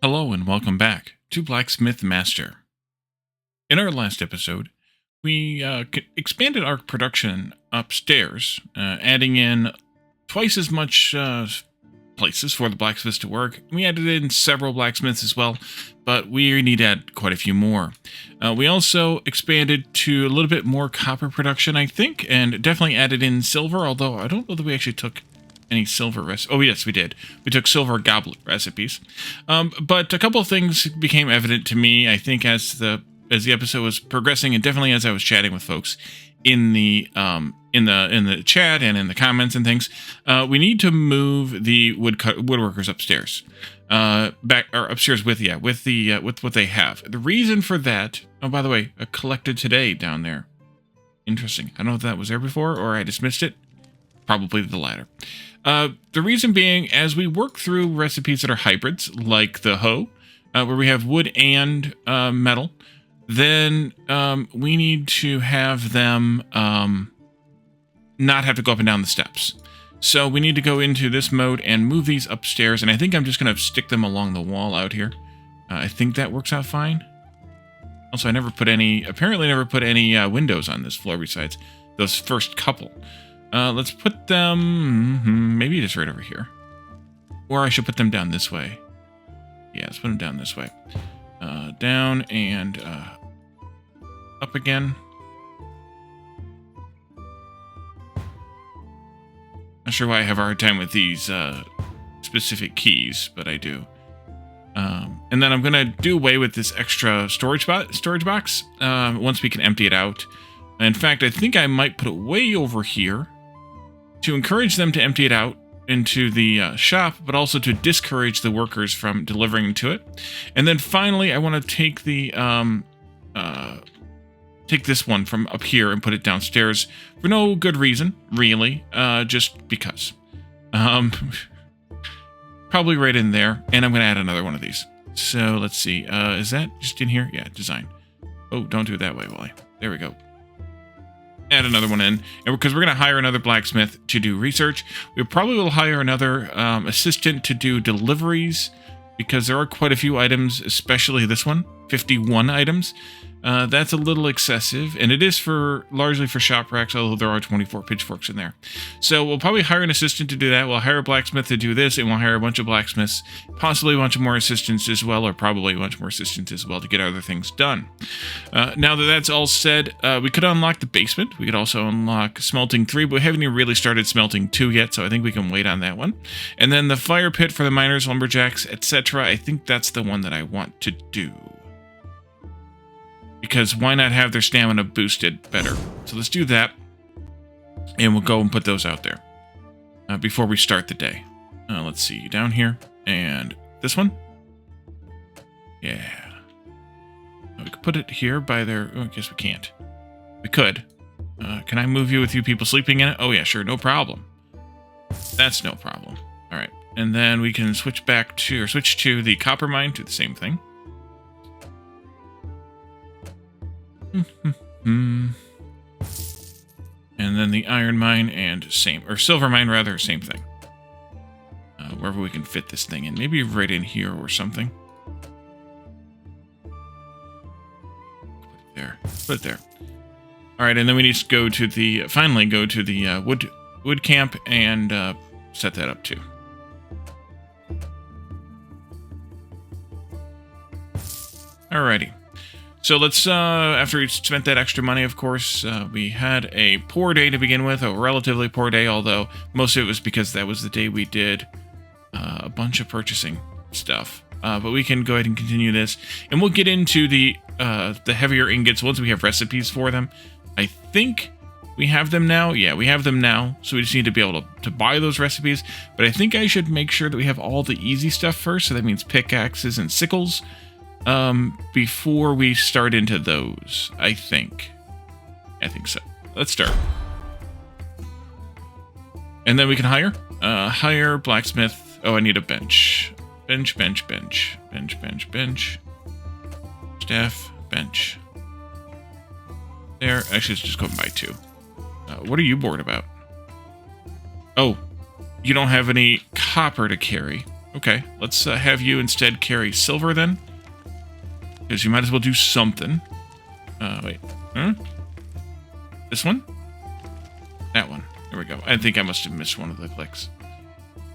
Hello and welcome back to Blacksmith Master. In our last episode, we expanded our production upstairs, adding in twice as much places for the blacksmiths to work. We added in several blacksmiths as well, but we need to add quite a few more. We also expanded to a little bit more copper production, I think, and definitely added in silver, although I don't know that we actually took any silver recipes. Oh, yes, we did. We took silver goblet recipes. But a couple of things became evident to me, I think, as the episode was progressing, and definitely as I was chatting with folks in the chat and in the comments and things. We need to move the woodworkers upstairs. Upstairs with what they have. The reason for that, oh, by the way, a collected today down there. Interesting. I don't know if that was there before or I dismissed it. Probably the latter. The reason being, as we work through recipes that are hybrids, like the hoe, where we have wood and metal, then we need to have them not have to go up and down the steps. So we need to go into this mode and move these upstairs, and I think I'm just going to stick them along the wall out here. I think that works out fine. Also, I apparently never put any windows on this floor besides those first couple. Let's put them maybe just right over here. Or I should put them down this way. Yeah, let's put them down this way. Down and up again. Not sure why I have a hard time with these specific keys, but I do. And then I'm going to do away with this extra storage box once we can empty it out. In fact, I think I might put it way over here to encourage them to empty it out into the shop, but also to discourage the workers from delivering to it. And then finally, I want to take the take this one from up here and put it downstairs for no good reason, really, just because. Probably right in there, and I'm going to add another one of these. So let's see, is that just in here? Yeah, design. Oh, don't do it that way, Wally. There we go. Add another one in, and because we're going to hire another blacksmith to do research. We probably will hire another assistant to do deliveries, because there are quite a few items, especially this one, 51 items. That's a little excessive, and it is largely for shop racks, although there are 24 pitchforks in there. So we'll probably hire an assistant to do that. We'll hire a blacksmith to do this, and we'll hire a bunch of blacksmiths, possibly a bunch of more assistants as well, or probably a bunch more assistants as well to get other things done. Now that that's all said, we could unlock the basement. We could also unlock smelting 3, but we haven't even really started smelting 2 yet, so I think we can wait on that one. And then the fire pit for the miners, lumberjacks, etc. I think that's the one that I want to do. Because why not have their stamina boosted better? So let's do that. And we'll go and put those out there before we start the day. Let's see, down here. And this one? Yeah. We could put it here by their... Oh, I guess we can't. We could. Can I move you with you people sleeping in it? Oh, yeah, sure, no problem. That's no problem. All right. And then we can switch to the copper mine, to the same thing. And then the iron mine and silver mine rather, same thing. Wherever we can fit this thing in. Maybe right in here or something. Put it there. Alright, and then we need to finally go to the wood camp and set that up too. Alrighty. So let's, after we spent that extra money, of course, we had a poor day to begin with, a relatively poor day, although most of it was because that was the day we did a bunch of purchasing stuff. But we can go ahead and continue this, and we'll get into the heavier ingots once we have recipes for them. I think we have them now. Yeah, we have them now, so we just need to be able to buy those recipes. But I think I should make sure that we have all the easy stuff first, so that means pickaxes and sickles. Before we start into those, I think so. Let's start. And then we can hire blacksmith. Oh, I need a bench. Bench. Staff, bench. There, actually, let's just go and buy 2. What are you bored about? Oh, you don't have any copper to carry. Okay, let's have you instead carry silver then. Because you might as well do something. Wait. Huh? This one? That one. There we go. I think I must have missed one of the clicks.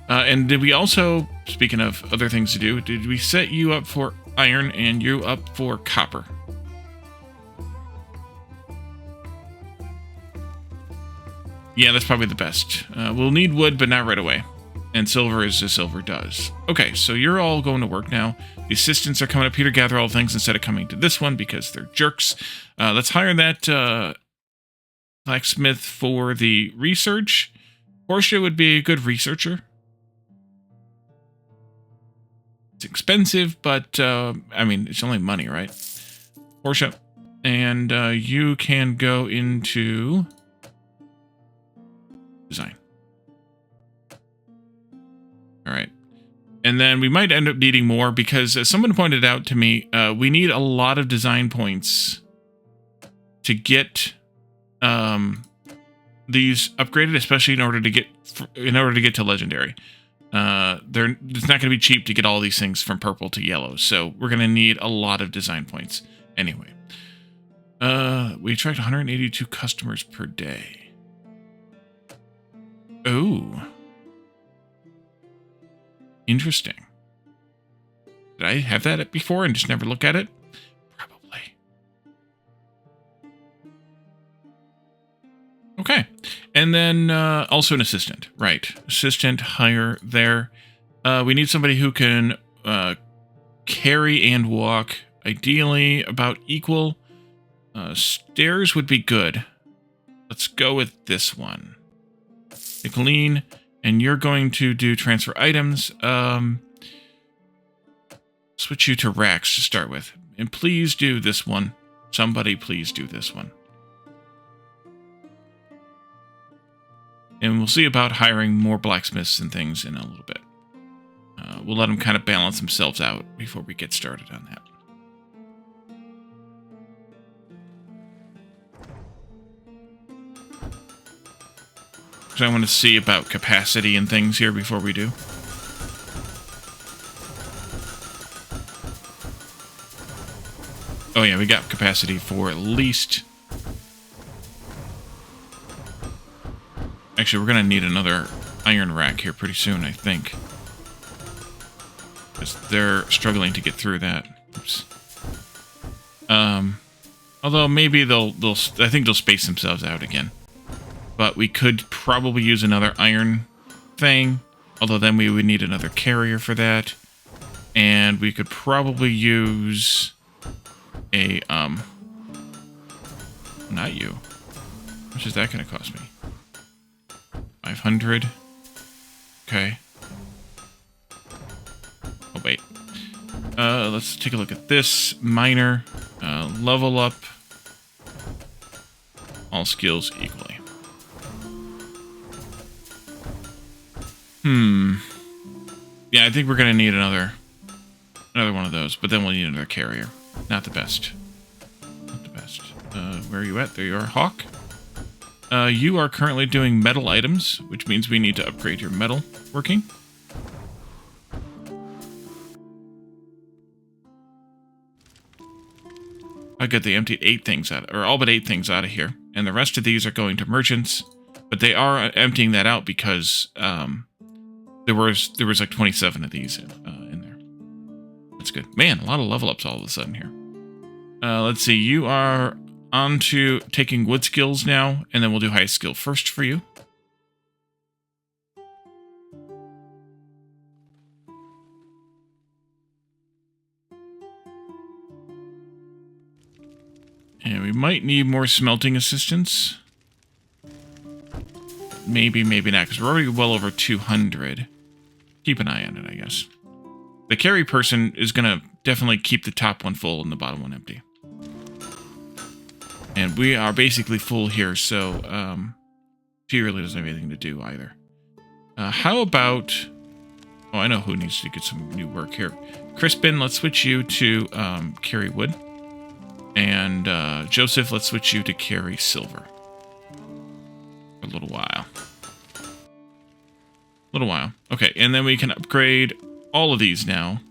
And did we also, speaking of other things to do, did we set you up for iron and you up for copper? Yeah, that's probably the best. We'll need wood, but not right away. And silver is as silver does. Okay, so you're all going to work now. The assistants are coming up here to gather all things instead of coming to this one because they're jerks. Let's hire that blacksmith for the research. Portia would be a good researcher. It's expensive, but, I mean, it's only money, right? Portia. And you can go into design. All right. And then we might end up needing more because, as someone pointed out to me, we need a lot of design points to get these upgraded, especially in order to get to legendary. It's not going to be cheap to get all these things from purple to yellow, so we're going to need a lot of design points. Anyway, we attract 182 customers per day. Oh. Interesting. Did I have that before and just never look at it? Probably. Okay. And then also an assistant. Right. Assistant hire there. We need somebody who can carry and walk. Ideally about equal. Stairs would be good. Let's go with this one. Take lean. And you're going to do transfer items. Switch you to racks to start with. And please do this one. Somebody please do this one. And we'll see about hiring more blacksmiths and things in a little bit. We'll let them kind of balance themselves out before we get started on that. I want to see about capacity and things here before we do. Oh yeah, we got capacity for at least... Actually, we're going to need another iron rack here pretty soon, I think. Because they're struggling to get through that. Oops. Although maybe I think they'll space themselves out again. But we could probably use another iron thing. Although then we would need another carrier for that. And we could probably use a, not you. How much is that going to cost me? 500. Okay. Oh, wait. Let's take a look at this. Miner. Level up. All skills equally. Yeah, I think we're going to need another one of those, but then we'll need another carrier. Not the best. Not the best. Where are you at? There you are, Hawk. You are currently doing metal items, which means we need to upgrade your metal working. I got they emptied 8 things out, or all but 8 things out of here, and the rest of these are going to merchants, but they are emptying that out because there was like 27 of these in there. That's good. Man, a lot of level ups all of a sudden here. Let's see. You are on to taking wood skills now, and then we'll do highest skill first for you. And we might need more smelting assistance. Maybe, maybe not, because we're already well over 200. Keep an eye on it, I guess. The carry person is going to definitely keep the top one full and the bottom one empty. And we are basically full here, so she really doesn't have anything to do either. How about... Oh, I know who needs to get some new work here. Crispin, let's switch you to carry wood. And Joseph, let's switch you to carry silver. For a little while. Okay, and then we can upgrade all of these now.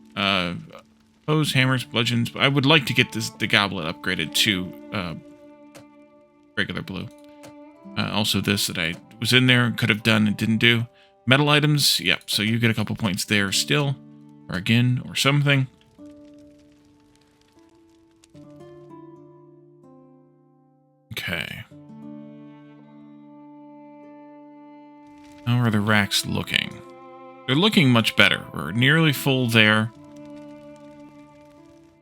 Bows, hammers, bludgeons. I would like to get the goblet upgraded to regular blue. Also this that I was in there and could have done and didn't do. Metal items, yep, so you get a couple points there still. Or again, or something. Okay. How are the racks looking? They're looking much better. We're nearly full there.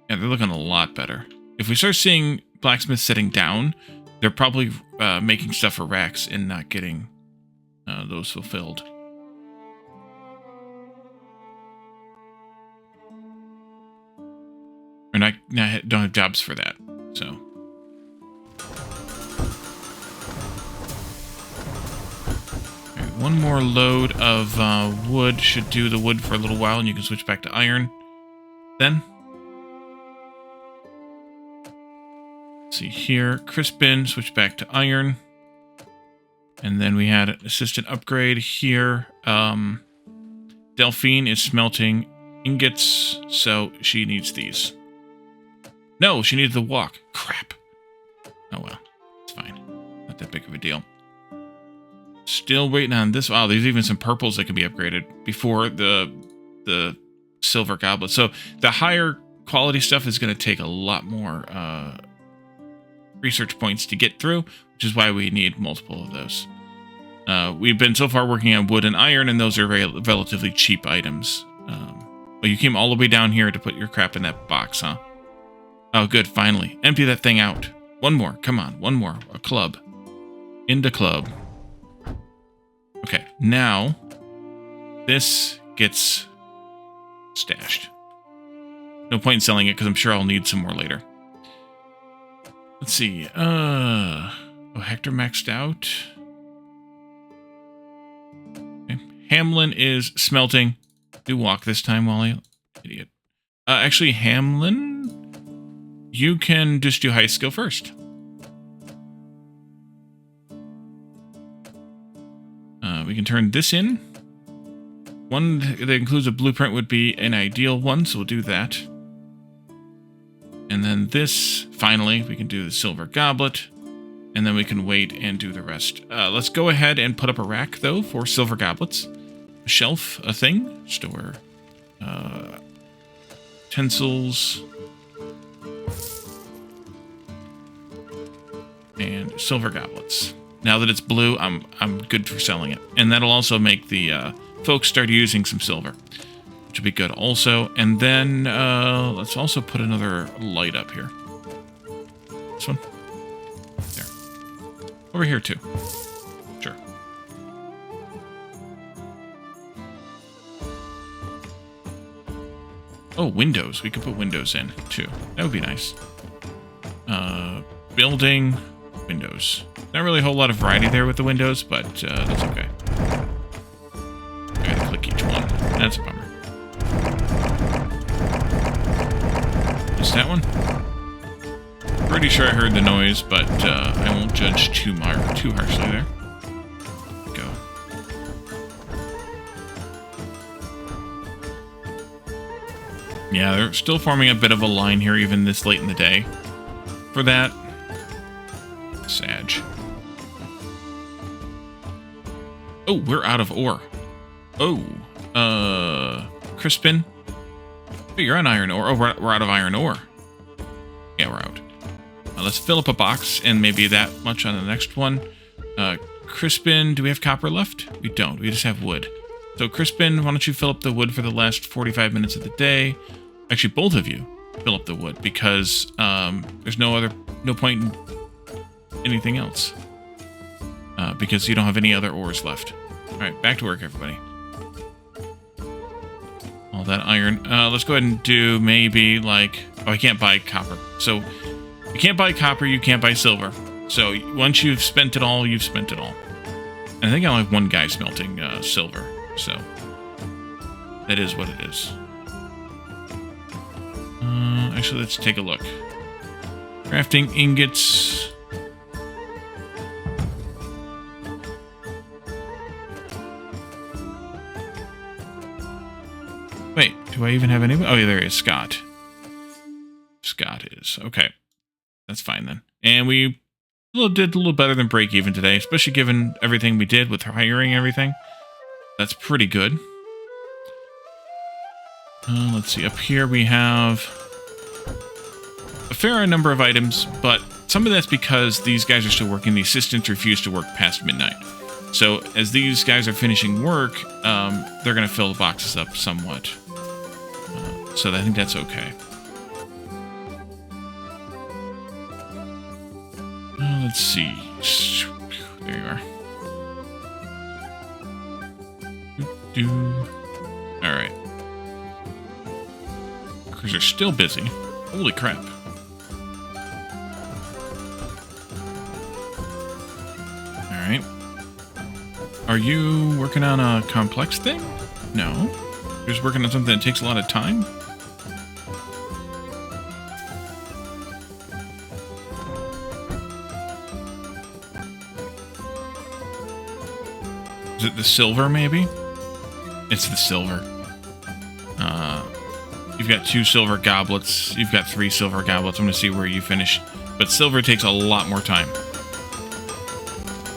Yeah, they're looking a lot better. If we start seeing blacksmiths sitting down, they're probably making stuff for racks and not getting those fulfilled. Or don't have jobs for that, so. One more load of wood should do the wood for a little while, and you can switch back to iron. Then, let's see here, Crispin, switch back to iron. And then we had an assistant upgrade here. Delphine is smelting ingots, so she needs these. No, she needed the walk. Crap. Oh well, it's fine. Not that big of a deal. Still waiting on this. Wow, there's even some purples that can be upgraded before the silver goblet. So the higher quality stuff is going to take a lot more research points to get through, which is why we need multiple of those. We've been so far working on wood and iron, and those are relatively cheap items. But you came all the way down here to put your crap in that box, huh? Oh, good, finally. Empty that thing out. One more, come on, one more. A club. Into club. Okay, now this gets stashed. No point in selling it because I'm sure I'll need some more later. Let's see. Oh, Hector maxed out. Okay. Hamlin is smelting. Do walk this time, Wally. Idiot. Actually, Hamlin, you can just do high skill first. We can turn this in. One that includes a blueprint would be an ideal one, so we'll do that. And then this, finally, we can do the silver goblet. And then we can wait and do the rest. Let's go ahead and put up a rack, though, for silver goblets. A shelf, a thing, store. Utensils. And silver goblets. Now that it's blue, I'm good for selling it. And that'll also make the folks start using some silver, which will be good also. And then let's also put another light up here. This one. There. Over here too. Sure. Oh, windows. We could put windows in too. That would be nice. Building, windows. Not really a whole lot of variety there with the windows, but that's okay. I gotta click each one. That's a bummer. Is that one? Pretty sure I heard the noise, but I won't judge too harshly there. Go. Yeah, they're still forming a bit of a line here, even this late in the day. For that, Sag. Oh, we're out of ore. Oh, Crispin. Oh, you're on iron ore. Oh, we're out of iron ore. Yeah, we're out. Let's fill up a box and maybe that much on the next one. Crispin, do we have copper left? We don't. We just have wood. So Crispin, why don't you fill up the wood for the last 45 minutes of the day? Actually, both of you fill up the wood because there's no point in anything else. Because you don't have any other ores left. Alright, back to work, everybody. All that iron. Let's go ahead and do maybe like... Oh, I can't buy copper. So, you can't buy copper, you can't buy silver. So, once you've spent it all, you've spent it all. And I think I only have one guy smelting silver. So, that is what it is. Actually, let's take a look. Crafting ingots... Wait. I even have anybody? Oh, yeah, there is Scott. Scott is. Okay. That's fine then. And we did a little better than break even today, especially given everything we did with hiring and everything. That's pretty good. Let's see. Up here we have a fair number of items, but some of that's because these guys are still working. The assistants refuse to work past midnight. So as these guys are finishing work, they're going to fill the boxes up somewhat. So I think that's okay. Let's see. There you are. Alright. Workers are still busy. Holy crap. Alright. Are you working on a complex thing? No. You're just working on something that takes a lot of time? Is it the silver, maybe? It's the silver. You've got 2 silver goblets. You've got 3 silver goblets. I'm going to see where you finish. But silver takes a lot more time.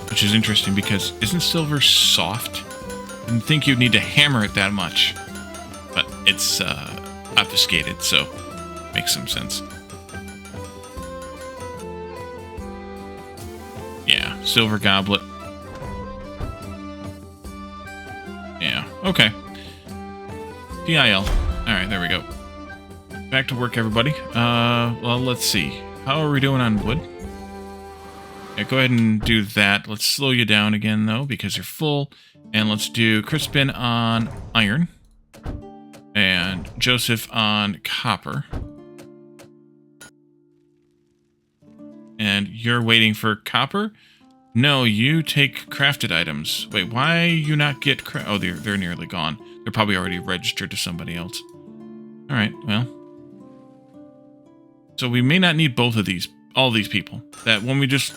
Which is interesting because isn't silver soft? I didn't think you'd need to hammer it that much. But it's obfuscated, so makes some sense. Yeah, silver goblet. Yeah, okay. DIL. Alright, there we go. Back to work, everybody. Well, let's see. How are we doing on wood? Yeah, go ahead and do that. Let's slow you down again, though, because you're full. And let's do Crispin on iron. And Joseph on copper. And you're waiting for copper? No, you take crafted items. Wait, why you not get oh, they're nearly gone. They're probably already registered to somebody else. Alright, well. So we may not need both of these, all these people. That one we just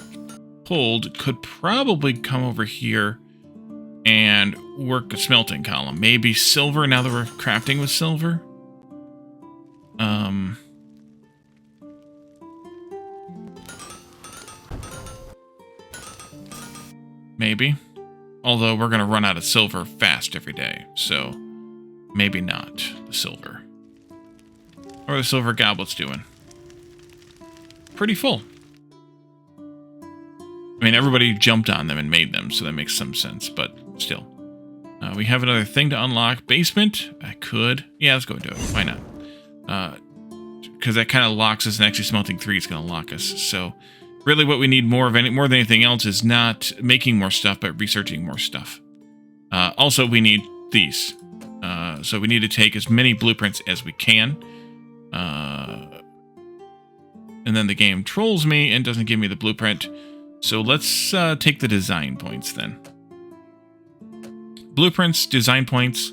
pulled could probably come over here and work a smelting column. Maybe silver now that we're crafting with silver. Maybe. Although we're going to run out of silver fast every day. So maybe not the silver. What are the silver goblets doing? Pretty full. I mean, everybody jumped on them and made them, so that makes some sense, but still. We have another thing to unlock. Basement? I could. Yeah, let's go do it. Why not? Because that kind of locks us, and actually smelting 3 is going to lock us. So really what we need more than anything else is not making more stuff, but researching more stuff. Also, we need these. So we need to take as many blueprints as we can. And then the game trolls me and doesn't give me the blueprint. So let's take the design points then. Blueprints, design points,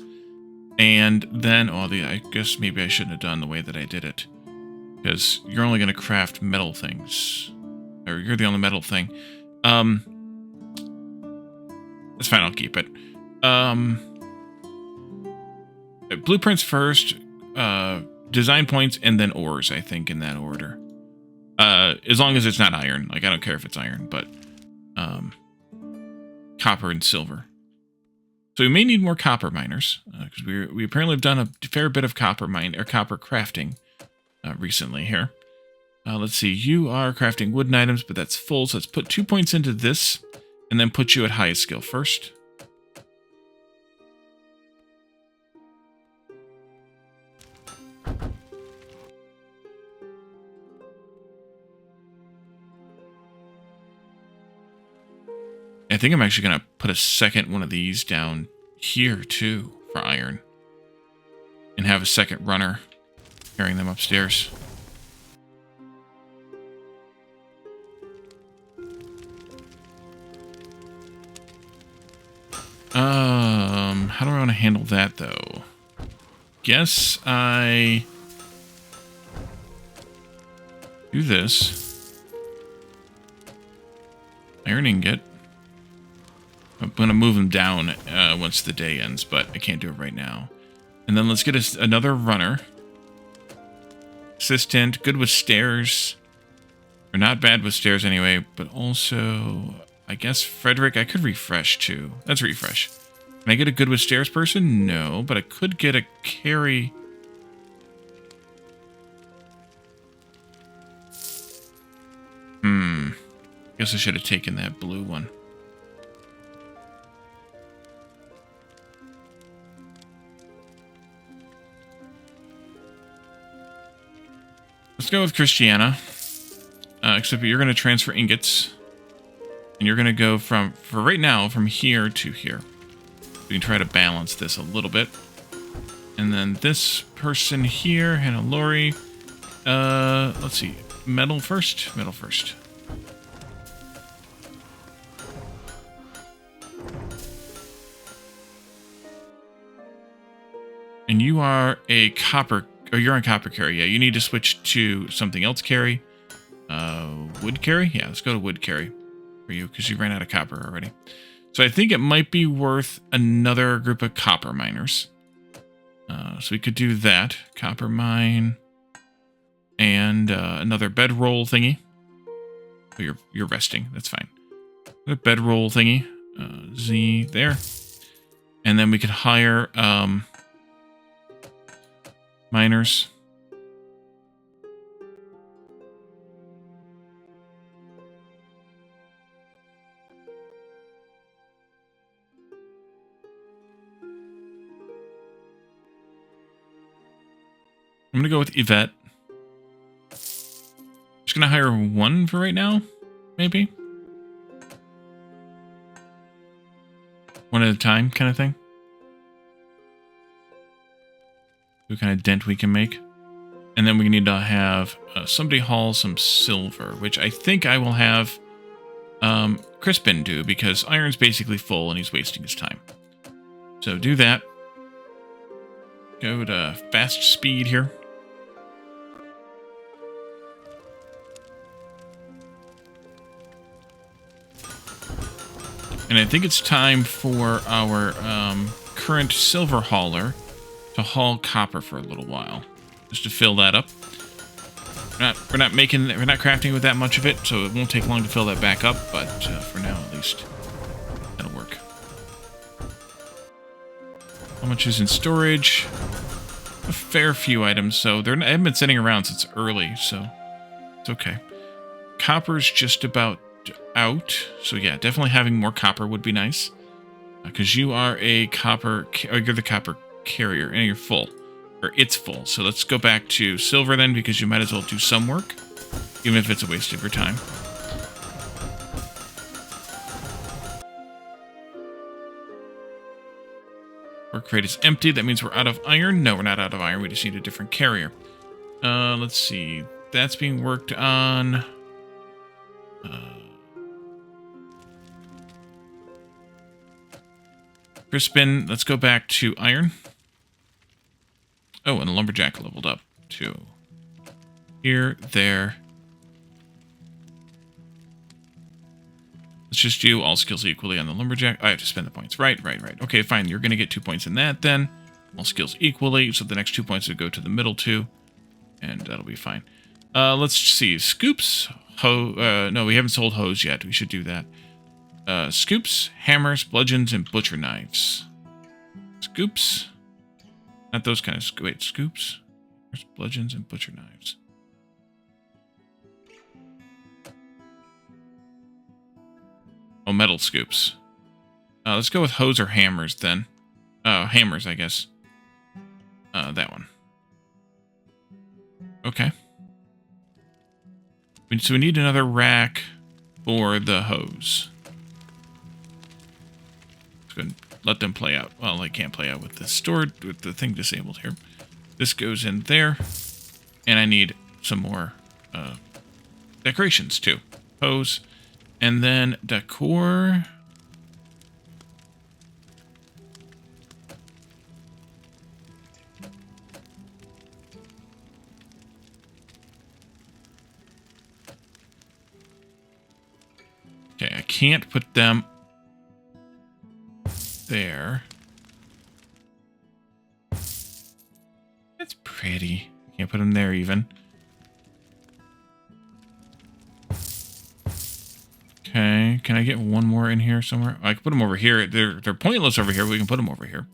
and then... Oh, I guess maybe I shouldn't have done the way that I did it. Because you're only going to craft metal things. Or you're the only metal thing. That's fine, I'll keep it. Blueprints first, design points, and then ores, I think, in that order. As long as it's not iron. Like, I don't care if it's iron, but copper and silver. So we may need more copper miners, because we apparently have done a fair bit of copper crafting recently here. Let's see, you are crafting wooden items, but that's full, so let's put 2 points into this, and then put you at highest skill first. I think I'm actually going to put a second one of these down here, too, for iron. And have a second runner carrying them upstairs. How do I want to handle that, though? Guess I do this. Iron ingot. I'm going to move them down once the day ends, but I can't do it right now. And then let's get us another runner. Assistant, good with stairs. Or not bad with stairs anyway, but also, I guess Frederick, I could refresh too. Let's refresh. Can I get a good with stairs person? No, but I could get a carry. Guess I should have taken that blue one. Let's go with Christiana. Except you're going to transfer ingots. And you're going to go for right now, from here to here. We can try to balance this a little bit. And then this person here, Hannah Lori. Let's see. Metal first? Metal first. And you are a copper, or you're on copper carry. Yeah, you need to switch to something else carry. Wood carry? Yeah, let's go to wood carry for you, because you ran out of copper already. So I think it might be worth another group of copper miners. So we could do that. Copper mine. And another bedroll thingy. Oh, you're resting. That's fine. A bedroll thingy. Z there. And then we could hire miners. I'm going to go with Yvette. Just going to hire one for right now, maybe? One at a time kind of thing. See what kind of dent we can make. And then we need to have somebody haul some silver, which I think I will have Crispin do, because iron's basically full and he's wasting his time. So do that. Go to fast speed here. And I think it's time for our current silver hauler to haul copper for a little while, just to fill that up. We're not crafting with that much of it, so it won't take long to fill that back up. But for now, at least, that'll work. How much is in storage? A fair few items, so I haven't been sitting around since early, so it's okay. Copper's just about out, so yeah, definitely having more copper would be nice, because you are a copper, or you're the copper carrier, and you're full, or it's full. So let's go back to silver then, because you might as well do some work, even if it's a waste of your time. Work crate is empty. That means we're out of iron. No, we're not out of iron. We just need a different carrier. Let's see. That's being worked on. Crispin, let's go back to iron. Oh, and the lumberjack leveled up too. Here, there. Let's just do all skills equally on the lumberjack. I have to spend the points. Right. Okay, fine. You're going to get 2 points in that then. All skills equally. So the next 2 points would go to the middle two. And that'll be fine. Let's see. Scoops. No, we haven't sold hoes yet. We should do that. Scoops, hammers, bludgeons, and butcher knives. Scoops. Not those kind of... Wait, scoops. There's bludgeons and butcher knives. Oh, metal scoops. Let's go with hoes or hammers then. Hammers, I guess. That one. Okay. So we need another rack for the hose. Let's go and let them play out. Well, they can't play out with the stored, with the thing disabled here. This goes in there. And I need some more decorations too. Hose. And then decor. Okay, I can't put them there. pretty. Can't put them there even. Okay, can I get one more in here somewhere? I can put them over here. They're pointless over here. We can put them over here.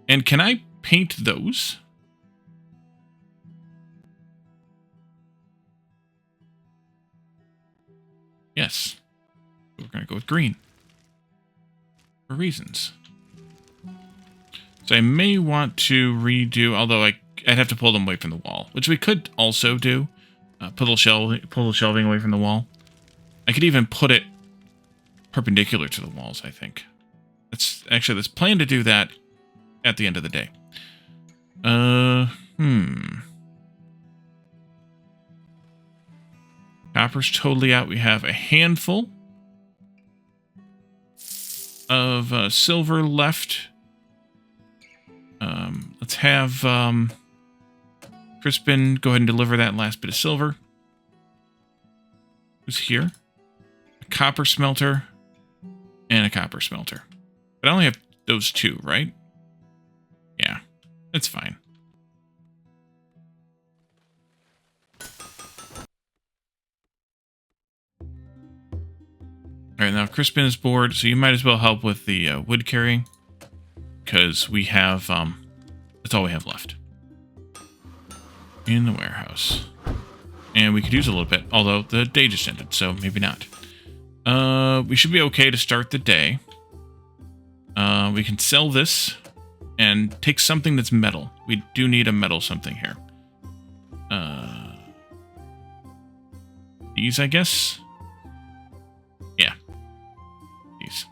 And can I paint those? Yes. We're going to go with green. For reasons. So I may want to redo, although I'd have to pull them away from the wall, which we could also do. Pull the shelving away from the wall. I could even put it perpendicular to the walls, I think. Let's plan to do that at the end of the day. Copper's totally out. We have a handful of silver left. Let's have Crispin go ahead and deliver that last bit of silver. Who's here? A copper smelter and a copper smelter. But I only have those two, right? Yeah, that's fine. Alright, now Crispin is bored, so you might as well help with the wood carrying. Because we have, that's all we have left. In the warehouse. And we could use a little bit, although the day just ended, so maybe not. We should be okay to start the day. We can sell this and take something that's metal. We do need a metal something here. These, I guess? Yeah. These.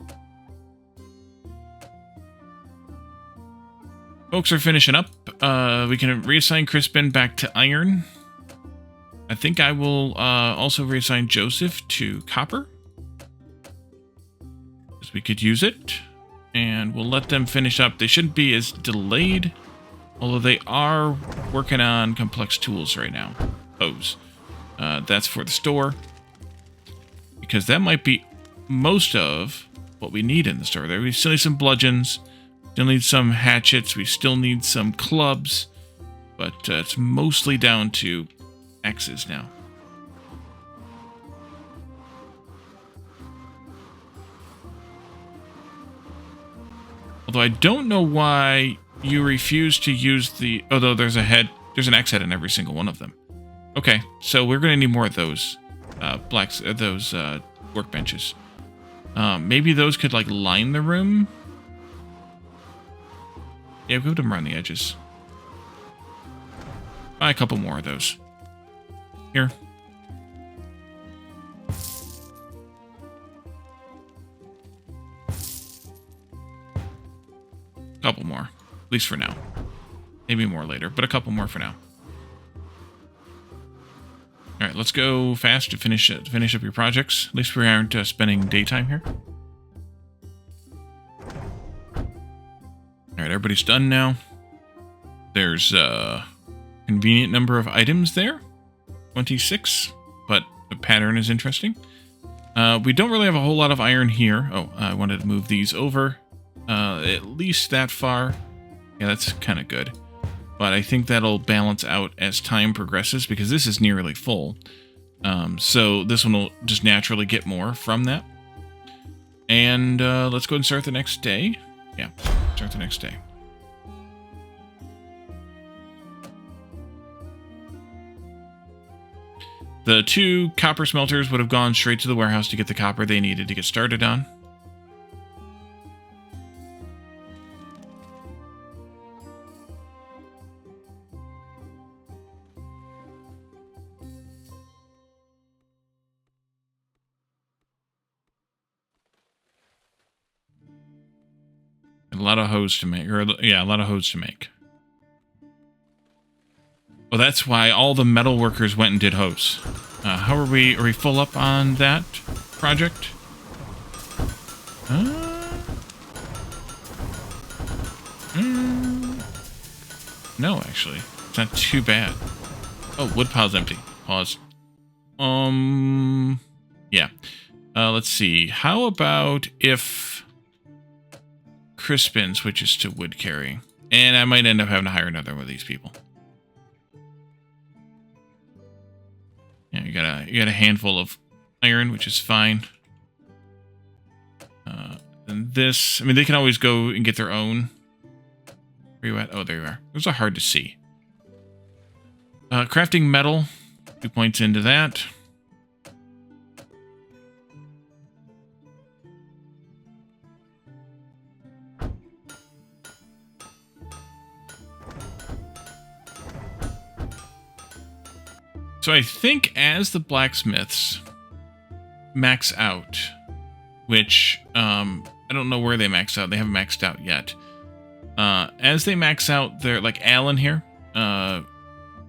Folks are finishing up. We can reassign Crispin back to iron. I think I will also reassign Joseph to copper. Because we could use it. And we'll let them finish up. They shouldn't be as delayed. Although they are working on complex tools right now. Hose. That's for the store. Because that might be most of what we need in the store. There, we still need some bludgeons. Still need some hatchets. We still need some clubs. But it's mostly down to axes now. Although I don't know why you refuse to use the... Although there's an axe head in every single one of them. Okay, so we're going to need more of those workbenches. Maybe those could like line the room. Yeah, we put them around the edges. Buy a couple more of those. Here. Couple more, at least for now. Maybe more later, but a couple more for now. All right, let's go fast to finish up your projects. At least we aren't spending daytime here. All right, everybody's done now. There's a convenient number of items there, 26, but the pattern is interesting. We don't really have a whole lot of iron here. Oh, I wanted to move these over. At least that far. Yeah, that's kind of good. But I think that'll balance out as time progresses because this is nearly full. So this one will just naturally get more from that. And let's go and start the next day. Yeah, start the next day. The 2 copper smelters would have gone straight to the warehouse to get the copper they needed to get started on. A lot of hose to make, yeah, a lot of hose to make. Well, that's why all the metal workers went and did hose. How are we? Are we full up on that project? No, actually, it's not too bad. Oh, wood pile's empty. Pause. Yeah. Let's see. How about if Crispin switches to wood carrying? And I might end up having to hire another one of these people. you got a handful of iron, which is fine. And this, I mean, they can always go and get their own. Where you at? Oh, there you are. Those are hard to see. Crafting metal, 2 points into that. So I think as the blacksmiths max out, which I don't know where they max out. They haven't maxed out yet. As they max out, they're like Alan here.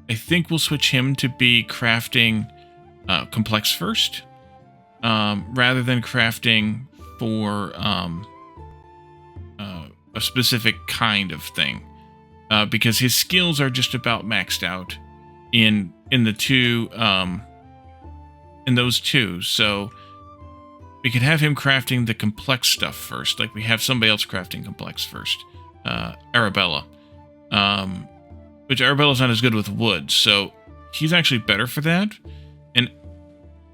I think we'll switch him to be crafting complex first, rather than crafting for a specific kind of thing, because his skills are just about maxed out in the two in those two. So we could have him crafting the complex stuff first, like we have somebody else crafting complex first, Arabella. Which Arabella's not as good with wood, so he's actually better for that. And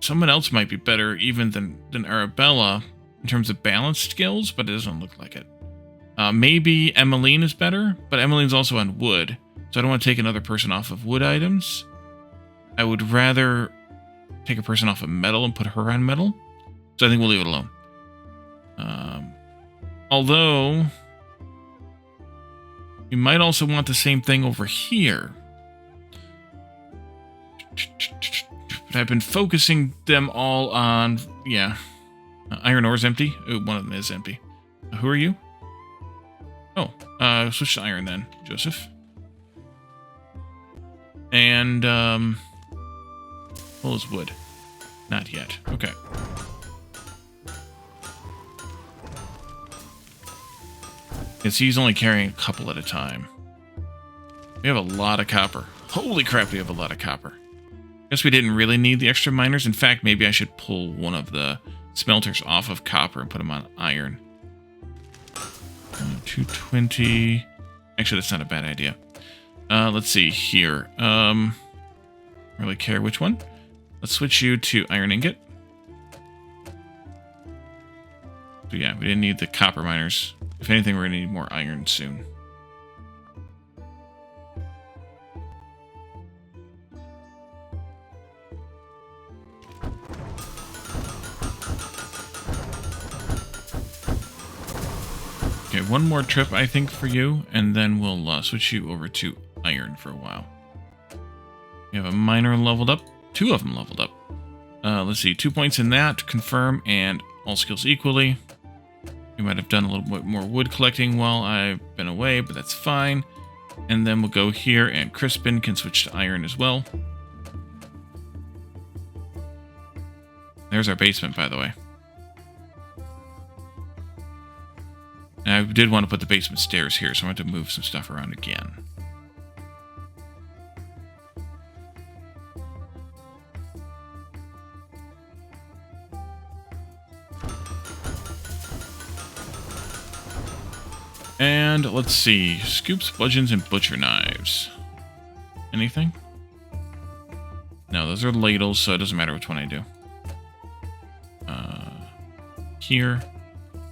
someone else might be better even than Arabella in terms of balanced skills, but it doesn't look like it. Maybe Emmeline is better, but Emmeline's also on wood, so I don't want to take another person off of wood items. I would rather take a person off of metal and put her on metal, so I think we'll leave it alone. Although you might also want the same thing over here. But I've been focusing them all on, yeah. Iron ore's empty. Oh, one of them is empty. Who are you? Oh, switch to iron then, Joseph. And, full is wood. Not yet. Okay. Because he's only carrying a couple at a time. We have a lot of copper. Holy crap, we have a lot of copper. Guess we didn't really need the extra miners. In fact, maybe I should pull one of the smelters off of copper and put them on iron. 220. Actually, that's not a bad idea. Let's see here. Really care which one. Let's switch you to iron ingot. So yeah, we didn't need the copper miners. If anything, we're going to need more iron soon. Okay, one more trip, I think, for you, and then we'll switch you over to iron for a while. We have a miner leveled up. 2 of them leveled up. Let's see, 2 points in that, confirm, and all skills equally. We might have done a little bit more wood collecting while I've been away, but that's fine. And then we'll go here, and Crispin can switch to iron as well. There's our basement, by the way. And I did want to put the basement stairs here, so I want to move some stuff around again. And let's see, scoops, bludgeons, and butcher knives. Anything? No, those are ladles, so it doesn't matter which one I do. Here.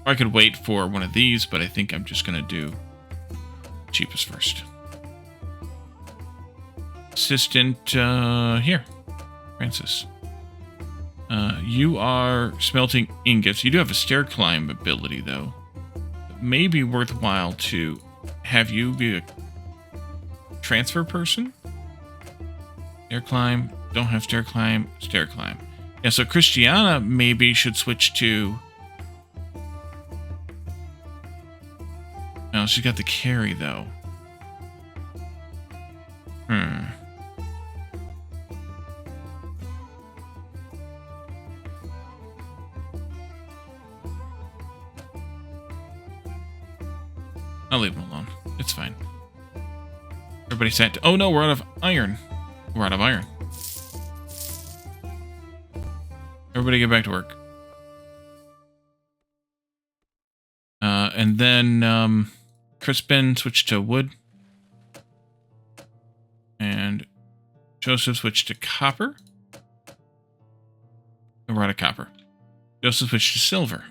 Or I could wait for one of these, but I think I'm just going to do cheapest first. Assistant, here. Francis. You are smelting ingots. You do have a stair climb ability, though. It may be worthwhile to have you be a transfer person. Stair climb. Don't have stair climb. Stair climb. Yeah, so Christiana maybe should switch to... No, she's got the carry, though. I'll leave him alone. It's fine. Everybody sat... Oh, no, we're out of iron. We're out of iron. Everybody get back to work. And then Crispin switched to wood. And Joseph switched to copper. And we're out of copper. We also switched to silver.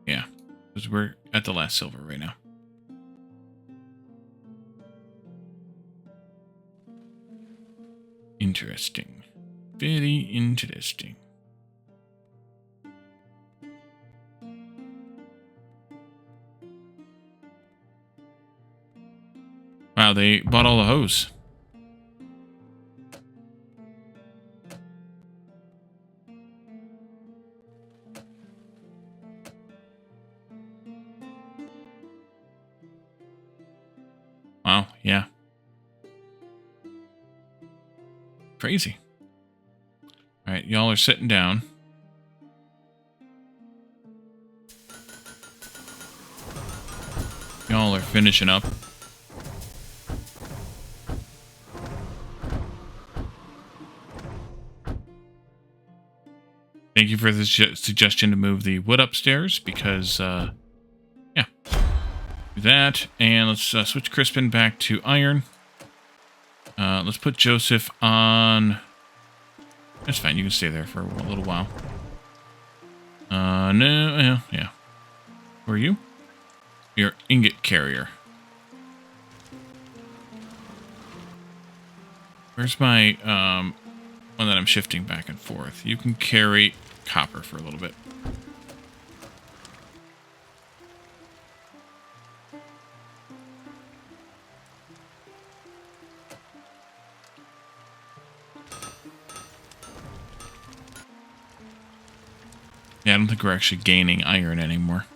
Yeah, because we're at the last silver right now. Interesting. Very interesting. Wow, they bought all the hose. Wow, yeah. Crazy. All right, y'all are sitting down. Y'all are finishing up. Thank you for the suggestion to move the wood upstairs because, yeah. Do that, and let's switch Crispin back to iron. Let's put Joseph on... That's fine, you can stay there for a little while. No, yeah. Who are you? You're ingot carrier. Where's my, one that I'm shifting back and forth? You can carry copper for a little bit. Yeah, I don't think we're actually gaining iron anymore.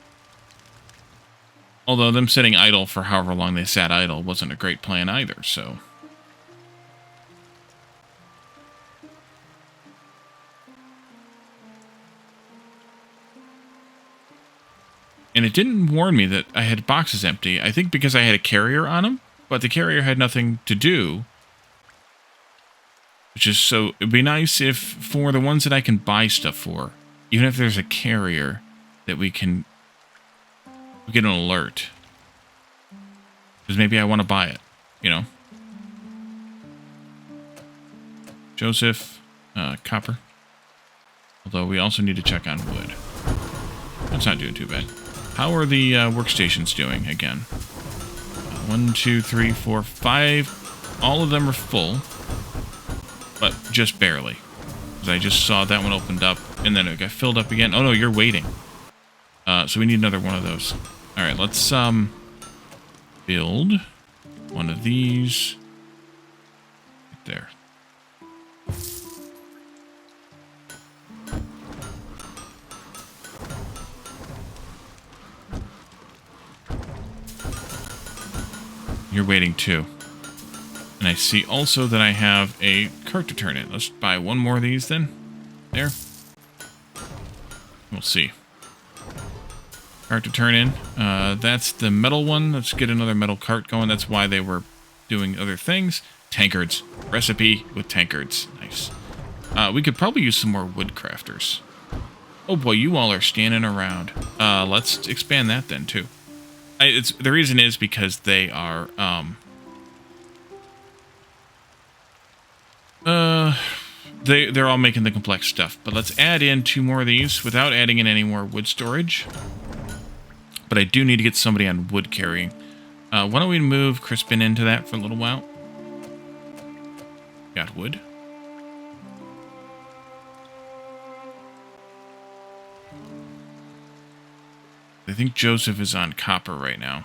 Although them sitting idle for however long they sat idle wasn't a great plan either, so... And it didn't warn me that I had boxes empty. I think because I had a carrier on them, but the carrier had nothing to do. Which is so... It'd be nice if, for the ones that I can buy stuff for, even if there's a carrier, that we can get an alert. Because maybe I want to buy it, you know? Joseph, copper. Although we also need to check on wood. That's not doing too bad. How are the workstations doing again? 1, 2, 3, 4, 5. All of them are full. But just barely. Because I just saw that one opened up, and then it got filled up again. Oh no, you're waiting. So we need another one of those. Alright, let's build one of these. Right there. You're waiting too. And I see also that I have a cart to turn in. Let's buy one more of these then. There. We'll see. Cart to turn in. That's the metal one. Let's get another metal cart going. That's why they were doing other things. Tankards. Recipe with tankards. Nice. We could probably use some more wood crafters. Oh boy, you all are standing around. Let's expand that then too. The reason is because they are, they're all making the complex stuff. But let's add in 2 more of these without adding in any more wood storage. But I do need to get somebody on wood carrying. Why don't we move Crispin into that for a little while? Got wood. I think Joseph is on copper right now.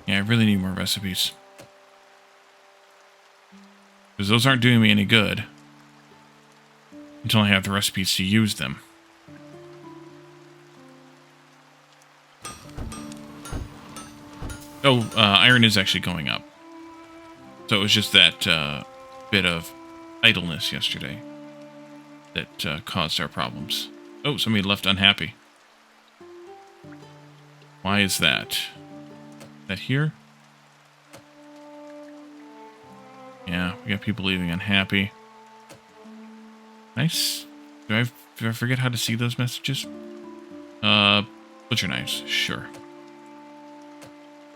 Yeah, I really need more recipes. Because those aren't doing me any good. Until I have the recipes to use them. Oh, iron is actually going up. So it was just that bit of idleness yesterday that caused our problems. Oh, somebody left unhappy. Why is that? Is that here? Yeah, we got people leaving unhappy. Nice. Do I forget how to see those messages? Butcher knives, sure.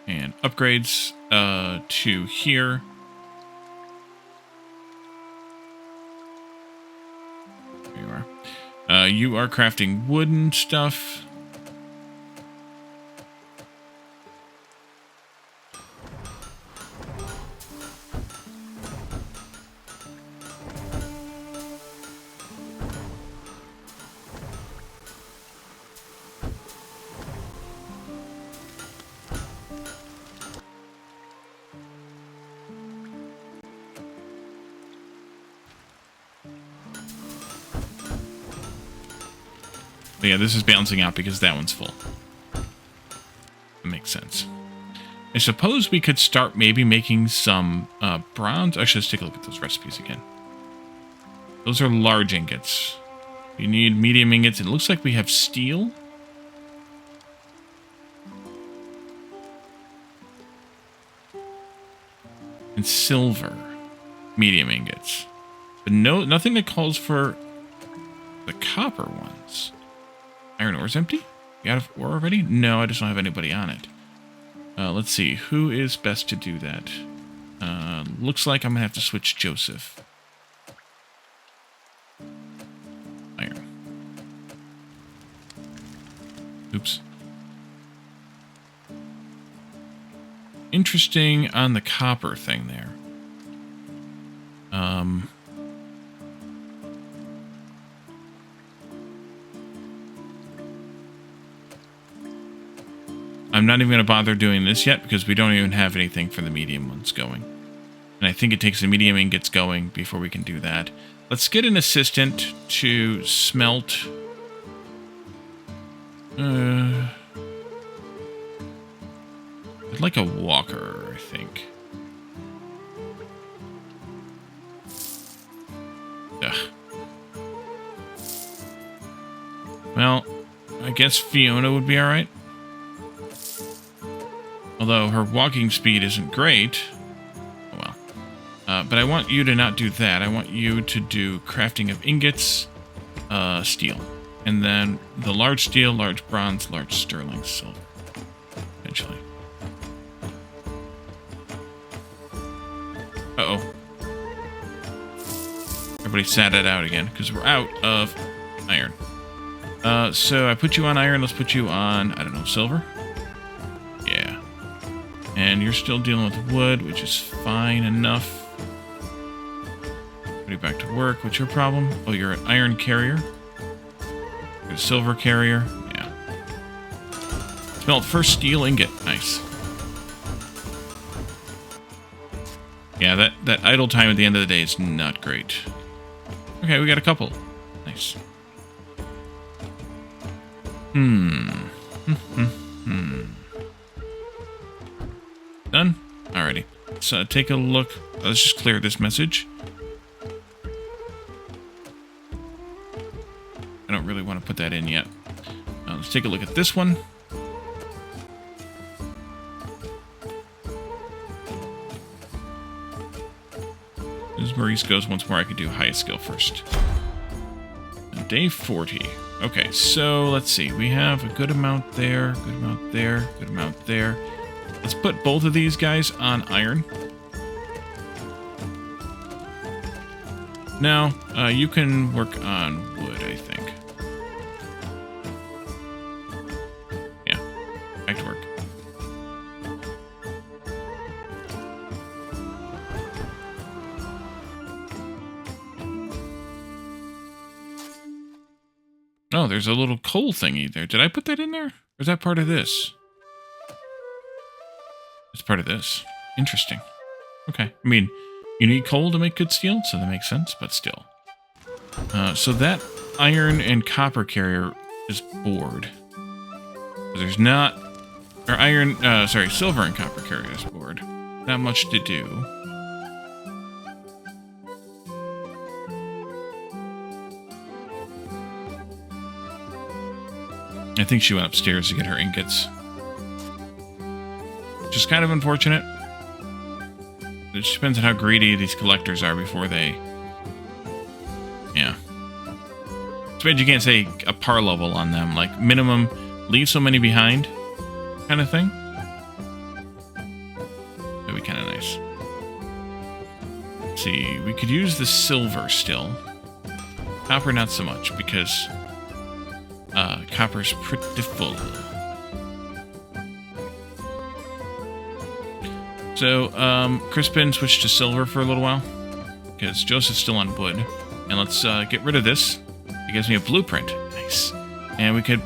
And upgrades to here. There you are. You are crafting wooden stuff. But yeah, this is balancing out because that one's full. That makes sense. I suppose we could start maybe making some bronze. Actually, let's take a look at those recipes again. Those are large ingots. You need medium ingots. It looks like we have steel. And silver. Medium ingots. But nothing that calls for the copper ones. Iron ore's empty? You out of ore already? No, I just don't have anybody on it. Let's see. Who is best to do that? Looks like I'm going to have to switch Joseph. Iron. Oops. Interesting on the copper thing there. I'm not even going to bother doing this yet because we don't even have anything for the medium ones going. And I think it takes the medium ingots going before we can do that. Let's get an assistant to smelt. I'd like a walker, I think. Ugh. Well, I guess Fiona would be alright. Although her walking speed isn't great. Oh well. But I want you to not do that. I want you to do crafting of ingots, steel. And then the large steel, large bronze, large sterling silver. Eventually. Uh-oh. Everybody sat it out again, because we're out of iron. So I put you on iron. Let's put you on, I don't know, silver? Yeah. And you're still dealing with wood, which is fine enough. Put you back to work. What's your problem? Oh, you're an iron carrier. You're a silver carrier. Yeah. Smelt first steel ingot. Nice. Yeah, that idle time at the end of the day is not great. Okay, we got a couple. Nice. Done? Alrighty. So take a look. Let's just clear this message. I don't really want to put that in yet. Let's take a look at this one. As Maurice goes once more, I could do highest skill first. And day 40. Okay, so let's see. We have a good amount there, good amount there, good amount there. Let's put both of these guys on iron. Now, you can work on wood, I think. Yeah, back to work. Oh, there's a little coal thingy there. Did I put that in there? Or is that part of this? It's part of this. Interesting. Okay. I mean, you need coal to make good steel, so that makes sense, but still. So that iron and copper carrier is bored. There's not... Or iron... sorry, silver and copper carrier is bored. Not much to do. I think she went upstairs to get her ingots. Which is kind of unfortunate. It just depends on how greedy these collectors are before they... Yeah. It's bad you can't say a par level on them, like minimum leave so many behind kind of thing. That'd be kind of nice. Let's see, we could use the silver still. Copper not so much because copper's pretty full. So, Crispin switched to silver for a little while because Joseph's still on wood. And let's get rid of this. It gives me a blueprint. Nice. And we could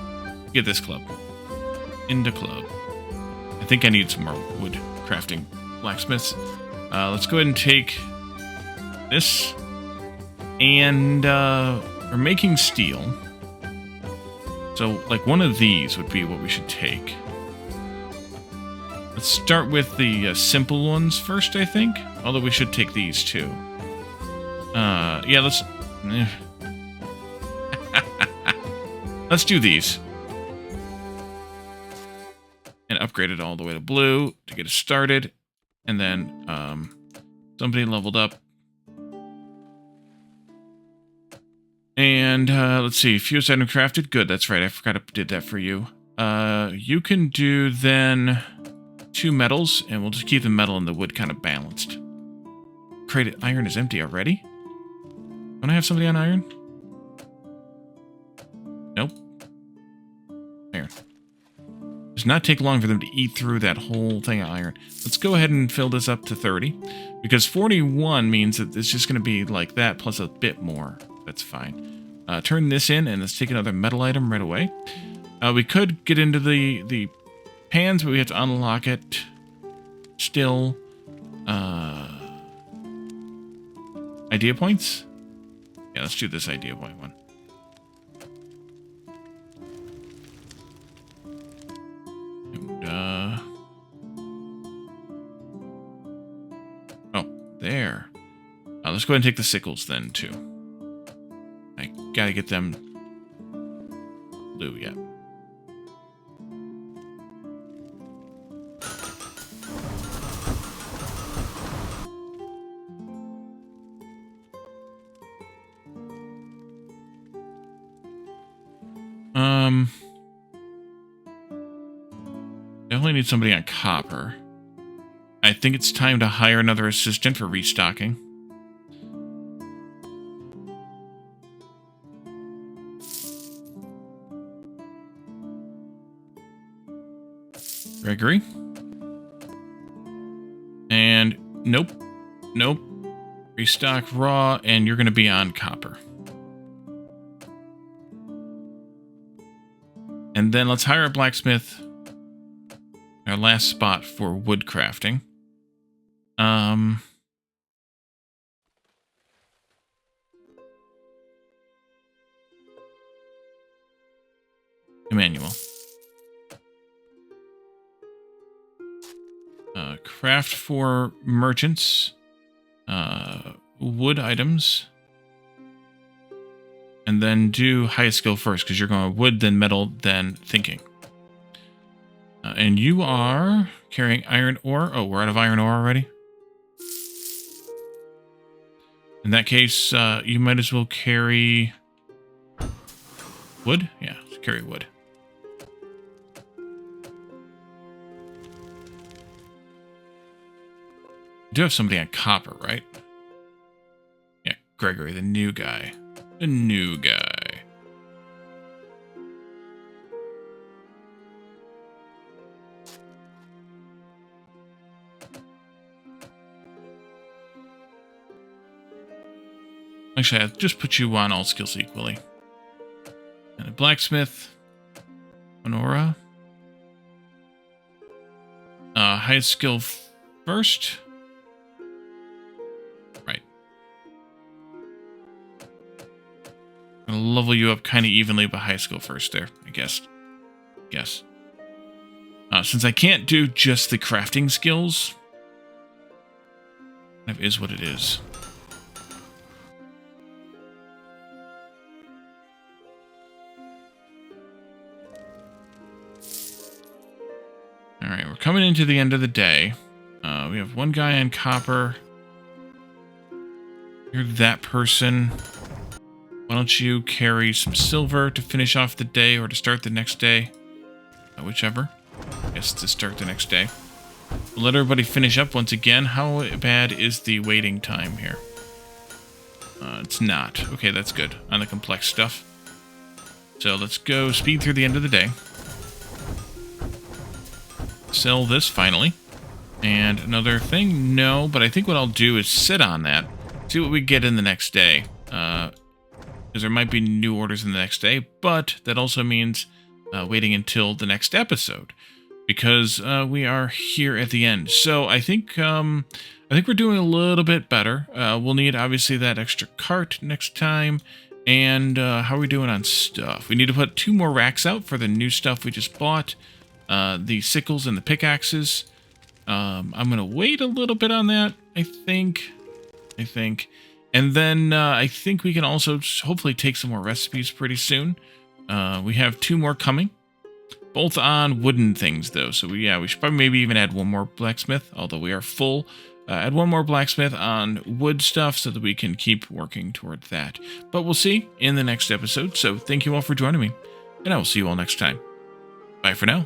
get this club. Into club. I think I need some more wood crafting blacksmiths. Let's go ahead and take this. And we're making steel. So, like, one of these would be what we should take. Let's start with the simple ones first, I think. Although we should take these too. Yeah, let's... Let's do these. And upgrade it all the way to blue to get us started. And then somebody leveled up. And let's see, fused item crafted. Good, that's right. I forgot I did that for you. You can do then 2 metals, and we'll just keep the metal and the wood kind of balanced. Crated iron is empty already? Don't I have somebody on iron? Nope. Iron. Does not take long for them to eat through that whole thing of iron. Let's go ahead and fill this up to 30. Because 41 means that it's just going to be like that plus a bit more. That's fine. Turn this in, and let's take another metal item right away. We could get into the pans, but we have to unlock it. Still. Idea points? Yeah, let's do this idea point one. And, oh, there. Let's go ahead and take the sickles then, too. I gotta get them blue, yeah. Definitely need somebody on copper. I think it's time to hire another assistant for restocking. Gregory. And nope. Nope. Restock raw, and you're going to be on copper. And then let's hire a blacksmith. Our last spot for wood crafting. Emmanuel. Craft for merchants. Wood items. And then do highest skill first, because you're going wood, then metal, then thinking. And you are carrying iron ore. Oh, we're out of iron ore already? In that case, you might as well carry wood? Yeah, carry wood. You do have somebody on copper, right? Yeah, Gregory, the new guy. The new guy. Actually, I'll just put you on all skills equally. And a blacksmith. Honora. Highest skill first. Right. I'll level you up kind of evenly, but high skill first there, I guess. Yes. Since I can't do just the crafting skills, that is what it is. Alright, we're coming into the end of the day. We have one guy on copper. You're that person. Why don't you carry some silver to finish off the day or to start the next day? Whichever. I guess to start the next day. We'll let everybody finish up once again. How bad is the waiting time here? It's not. Okay, that's good on the complex stuff. So let's go speed through the end of the day. Sell this finally. And another thing? No, but I think what I'll do is sit on that. See what we get in the next day. Because there might be new orders in the next day, but that also means waiting until the next episode. Because we are here at the end. So I think we're doing a little bit better. We'll need, obviously, that extra cart next time. And how are we doing on stuff? We need to put 2 more racks out for the new stuff we just bought. The sickles and the pickaxes. I'm going to wait a little bit on that, I think. And then I think we can also hopefully take some more recipes pretty soon. We have 2 more coming. Both on wooden things, though. So, we should probably maybe even add 1 more blacksmith, although we are full. Add 1 more blacksmith on wood stuff so that we can keep working toward that. But we'll see in the next episode. So, thank you all for joining me, and I will see you all next time. Bye for now.